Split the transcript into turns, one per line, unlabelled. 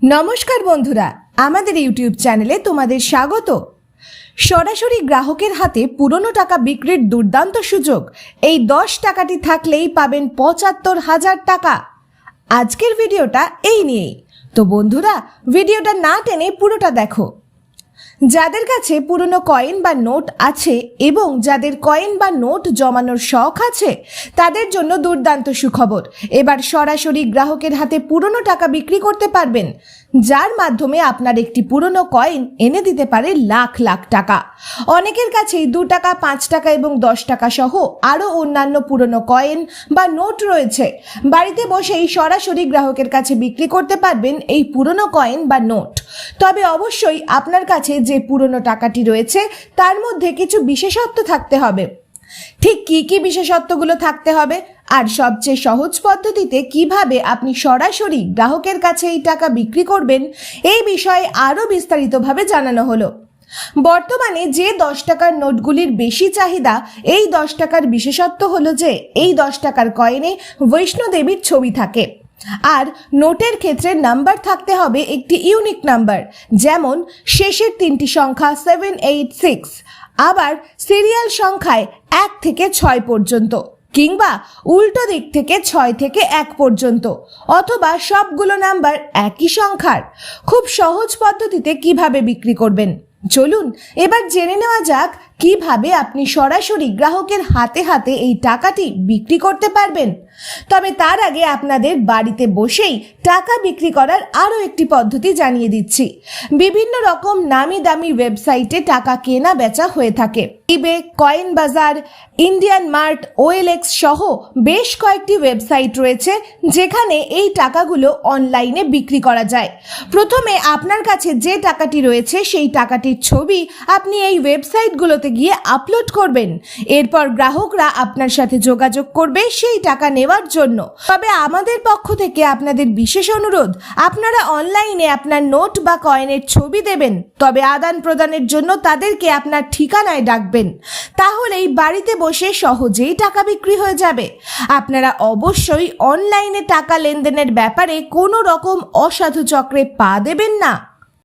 নমস্কার বন্ধুরা, আমাদের ইউটিউব চ্যানেলে তোমাদের স্বাগত। সরাসরি গ্রাহকের হাতে পুরনো টাকা বিক্রির দুর্দান্ত সুযোগ। এই 10 টাকাটি থাকলেই পাবেন ৭৫,০০০ টাকা। আজকের ভিডিওটা এই নিয়েই। তো বন্ধুরা, ভিডিওটা না টেনে পুরোটা দেখো। যাদের কাছে পুরনো কয়েন বা নোট আছে এবং যাদের কয়েন বা নোট জমানোর শখ আছে তাদের জন্য দুর্দান্ত সুখবর। এবার সরাসরি গ্রাহকের হাতে পুরনো টাকা বিক্রি করতে পারবেন, যার মাধ্যমে আপনার একটি পুরনো কয়েন এনে দিতে পারে লাখ লাখ টাকা। অনেকের কাছেই 2 টাকা, 5 টাকা এবং 10 টাকা সহ আরও অন্যান্য পুরনো কয়েন বা নোট রয়েছে। বাড়িতে বসেই সরাসরি গ্রাহকের কাছে বিক্রি করতে পারবেন এই পুরনো কয়েন বা নোট। তবে অবশ্যই আপনার কাছে যে পুরনো টাকাটি রয়েছে তার মধ্যে কিছু বিশেষত্ব থাকতে হবে। ঠিক কি বিশেষত্বগুলো থাকতে হবে আর সবচেয়ে সহজ পদ্ধতিতে কিভাবে আপনি সরাসরি গ্রাহকের কাছে এই টাকা বিক্রি করবেন, এই বিষয়ে আরও বিস্তারিতভাবে জানানো হলো। বর্তমানে যে 10 টাকার নোটগুলির বেশি চাহিদা, এই 10 টাকার বিশেষত্ব হলো যে এই 10 টাকার কয়েনে বৈষ্ণোদেবীর ছবি থাকে। আর নোটের ক্ষেত্রে নাম্বার থাকতে হবে একটি ইউনিক নাম্বার, যেমন শেষের 3টি সংখ্যা 786, আবার সিরিয়াল সংখ্যায় 1 থেকে 6 পর্যন্ত, কিংবা উল্টো দিক থেকে 6 থেকে 1 পর্যন্ত, অথবা সবগুলো নাম্বার একই সংখ্যার। খুব সহজ পদ্ধতিতে কিভাবে বিক্রি করবেন, চলুন এবার জেনে নেওয়া যাক কিভাবে আপনি সরাসরি গ্রাহকের হাতে হাতে এই টাকাটি বিক্রি করতে পারবেন। তবে তার আগে আপনাদের বাড়িতে বসেই টাকা বিক্রি করার আরও একটি পদ্ধতি জানিয়ে দিচ্ছি। বিভিন্ন রকম নামি দামি ওয়েবসাইটে টাকা কেনা বেচা হয়ে থাকে। ইবে, কয়েন বাজার, ইন্ডিয়ান মার্ট, OLX সহ বেশ কয়েকটি ওয়েবসাইট রয়েছে যেখানে এই টাকাগুলো অনলাইনে বিক্রি করা যায়। প্রথমে আপনার কাছে যে টাকাটি রয়েছে সেই টাকাটির ছবি আপনি এই ওয়েবসাইটগুলোতে গিয়ে আপলোড করবেন। এরপর গ্রাহকরা আপনার সাথে যোগাযোগ করবে সেই টাকা নেওয়ার জন্য। তবে আমাদের পক্ষ থেকে আপনাদের বিশেষ অনুরোধ, আপনারা অনলাইনে আপনার নোট বা কয়েনের ছবি দেবেন, তবে আদান প্রদানের জন্য তাদেরকে আপনার ঠিকানায় ডাকবেন। তাহলেই বাড়িতে বসে সহজেই টাকা বিক্রি হয়ে যাবে। আপনারা অবশ্যই অনলাইনে টাকা লেনদেনের ব্যাপারে কোনো রকম অসাধু চক্রে পা দেবেন না।